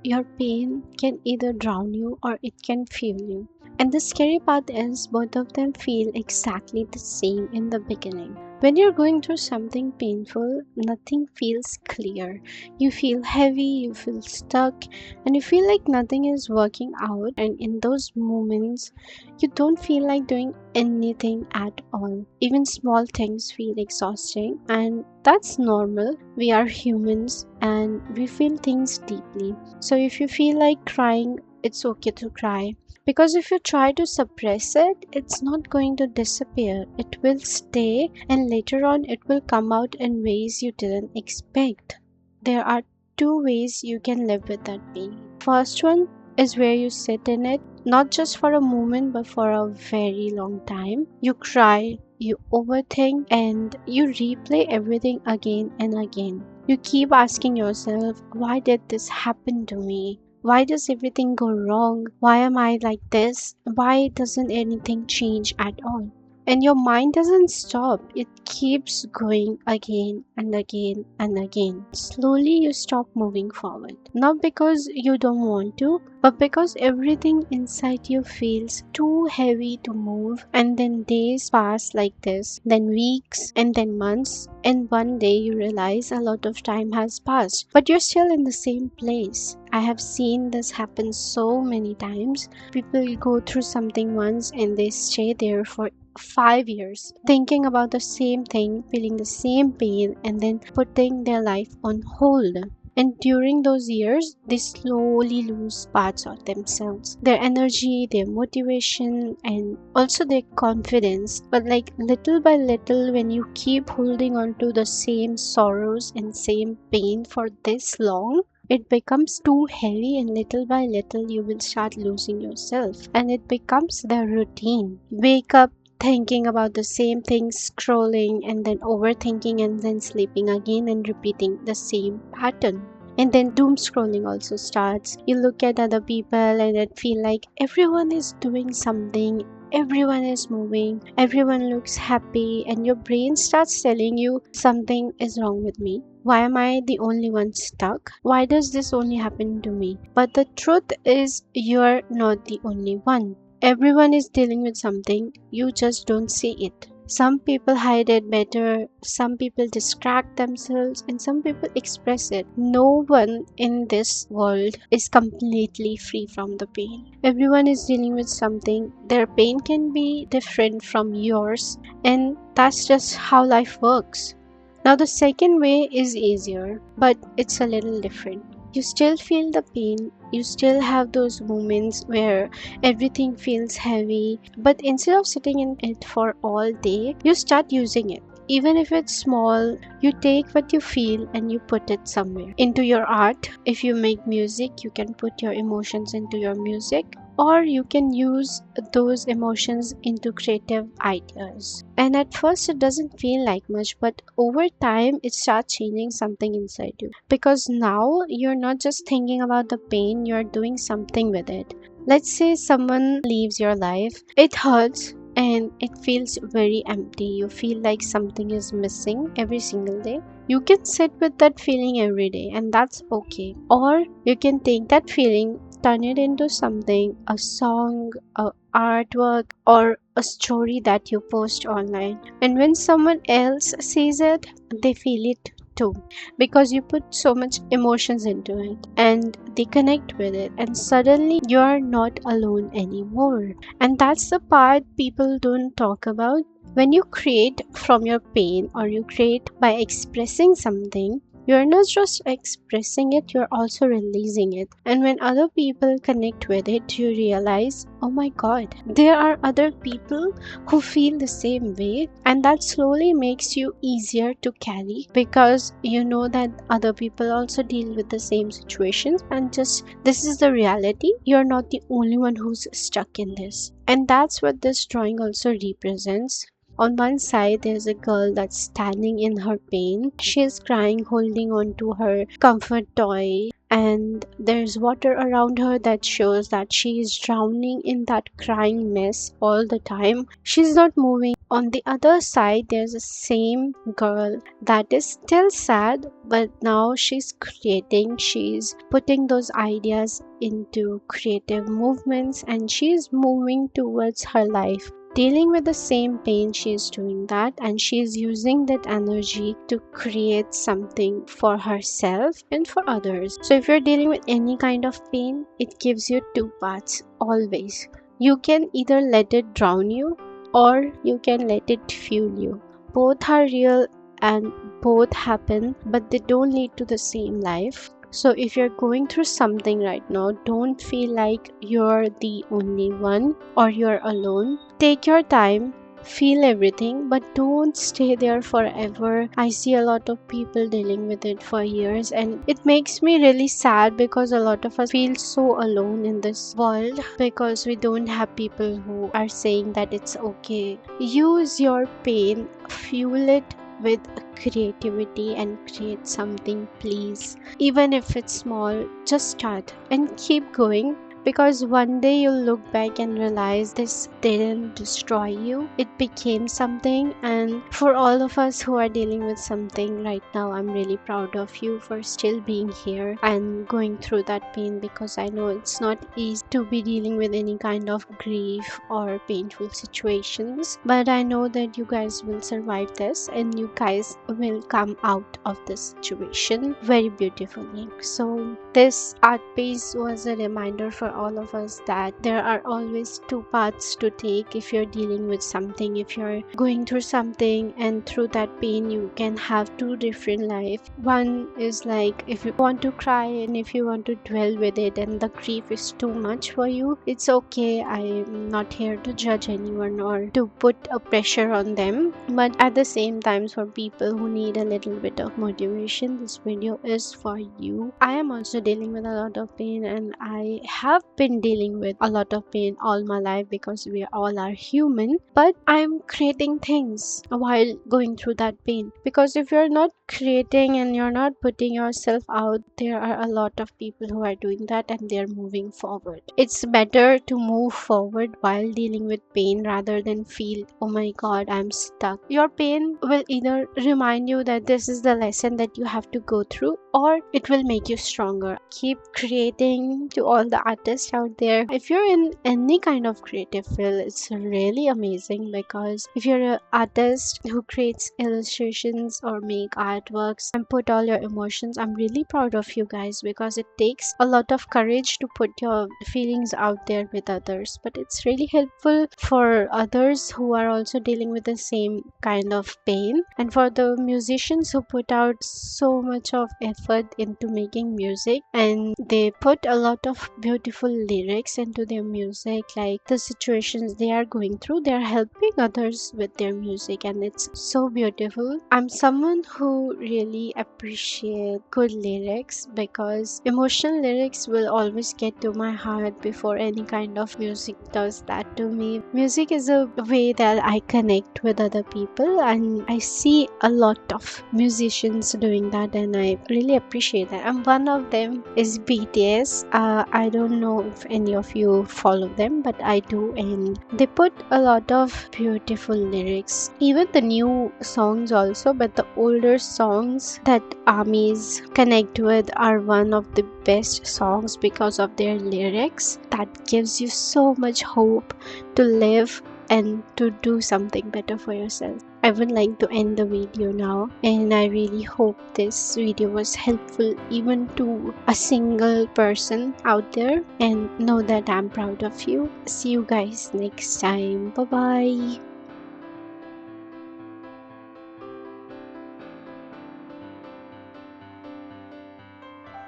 your pain can either drown you or it can fuel you. And the scary part is both of them feel exactly the same in the beginning. When you're going through something painful, nothing feels clear. You feel heavy, you feel stuck, and you feel like nothing is working out. And in those moments, you don't feel like doing anything at all. Even small things feel exhausting, and that's normal. We are humans and we feel things deeply. So if you feel like crying, it's okay to cry. Because if you try to suppress it, it's not going to disappear. It will stay, and later on, it will come out in ways you didn't expect. There are two ways you can live with that pain. First one is where you sit in it, not just for a moment, but for a very long time. You cry, you overthink, and you replay everything again and again. You keep asking yourself, why did this happen to me? Why does everything go wrong? Why am I like this? Why doesn't anything change at all? And your mind doesn't stop. It keeps going again and again and again. Slowly you stop moving forward. Not because you don't want to, but because everything inside you feels too heavy to move. And then days pass like this, then weeks, and then months. And one day you realize a lot of time has passed, but you're still in the same place. I have seen this happen so many times. People go through something once and they stay there for 5 years, thinking about the same thing, feeling the same pain, and then putting their life on hold. And during those years, they slowly lose parts of themselves, their energy, their motivation, and also their confidence. But, like, little by little, when you keep holding on to the same sorrows and same pain for this long, it becomes too heavy, and little by little, you will start losing yourself, and it becomes the routine. Wake up thinking about the same thing, scrolling and then overthinking and then sleeping again and repeating the same pattern. And then doom scrolling also starts. You look at other people and it feel like everyone is doing something, everyone is moving, everyone looks happy, and your brain starts telling you something is wrong with me. Why am I the only one stuck? Why does this only happen to me? But the truth is, you're not the only one. Everyone is dealing with something, you just don't see it. Some people hide it better, some people distract themselves, and some people express it. No one in this world is completely free from the pain. Everyone is dealing with something. Their pain can be different from yours, and that's just how life works. Now, the second way is easier, but it's a little different. You still feel the pain, you still have those moments where everything feels heavy, but instead of sitting in it for all day, you start using it. Even if it's small, you take what you feel and you put it somewhere. Into your art. If you make music, you can put your emotions into your music, or you can use those emotions into creative ideas. And at first, it doesn't feel like much, but over time, it starts changing something inside you. Because now you're not just thinking about the pain, you're doing something with it. Let's say someone leaves your life, it hurts and it feels very empty. You feel like something is missing every single day. You can sit with that feeling every day, and that's okay. Or you can take that feeling, turn it into something, a song, a artwork, or a story that you post online. And when someone else sees it, they feel it too, because you put so much emotions into it and they connect with it, and suddenly you're not alone anymore. And that's the part people don't talk about. When you create from your pain, or you create by expressing something, you're not just expressing it, you're also releasing it. And when other people connect with it, you realize, oh my god, there are other people who feel the same way. And that slowly makes you easier to carry, because you know that other people also deal with the same situations, and just this is the reality. You're not the only one who's stuck in this. And that's what this drawing also represents. On one side, there's a girl that's standing in her pain. She's crying, holding on to her comfort toy, and there's water around her that shows that she is drowning in that crying mess all the time. She's not moving. On the other side, there's a same girl that is still sad, but now she's creating, she's putting those ideas into creative movements, and she's moving towards her life, dealing with the same pain. She's doing that, and she's using that energy to create something for herself and for others. So if you're dealing with any kind of pain, it gives you two paths always. You can either let it drown you, or you can let it fuel you. Both are real and both happen, but they don't lead to the same life. So if you're going through something right now, don't feel like you're the only one or you're alone. Take your time, feel everything, but don't stay there forever. I see a lot of people dealing with it for years, and it makes me really sad because a lot of us feel so alone in this world because we don't have people who are saying that it's okay. Use your pain, fuel it with creativity, and create something, please. Even if it's small, just start and keep going, because one day you'll look back and realize this didn't destroy you, it became something. And for all of us who are dealing with something right now, I'm really proud of you for still being here and going through that pain, because I know it's not easy to be dealing with any kind of grief or painful situations, but I know that you guys will survive this and you guys will come out of this situation very beautifully. So this art piece was a reminder for all of us that there are always two paths to take if you're dealing with something, if you're going through something, and through that pain you can have two different life. One is like if you want to cry and if you want to dwell with it and the grief is too much for you, it's okay. I'm not here to judge anyone or to put a pressure on them, but at the same time, for people who need a little bit of motivation, this video is for you. I am also dealing with a lot of pain, and I have been dealing with a lot of pain all my life because we all are human, but I'm creating things while going through that pain, because if you're not creating and you're not putting yourself out, there are a lot of people who are doing that and they're moving forward. It's better to move forward while dealing with pain rather than feel, oh my god, I'm stuck. Your pain will either remind you that this is the lesson that you have to go through, or it will make you stronger. Keep creating. To all the artists out there, if you're in any kind of creative field, it's really amazing, because if you're an artist who creates illustrations or make artworks and put all your emotions, I'm really proud of you guys, because it takes a lot of courage to put your feelings out there with others, but it's really helpful for others who are also dealing with the same kind of pain. And for the musicians who put out so much of effort into making music, and they put a lot of beautiful lyrics into their music, like the situations they are going through, they are helping others with their music, and it's so beautiful. I'm someone who really appreciate good lyrics, because emotional lyrics will always get to my heart before any kind of music does that to me. Music is a way that I connect with other people, and I see a lot of musicians doing that, and I really appreciate that. And one of them is BTS. I don't know if any of you follow them, but I do, and they put a lot of beautiful lyrics. Even the new songs also, but the older songs that armies connect with are one of the best songs because of their lyrics that gives you so much hope to live and to do something better for yourself. I would like to end the video now, and I really hope this video was helpful even to a single person out there, and know that I'm proud of you. See you guys next time. Bye bye.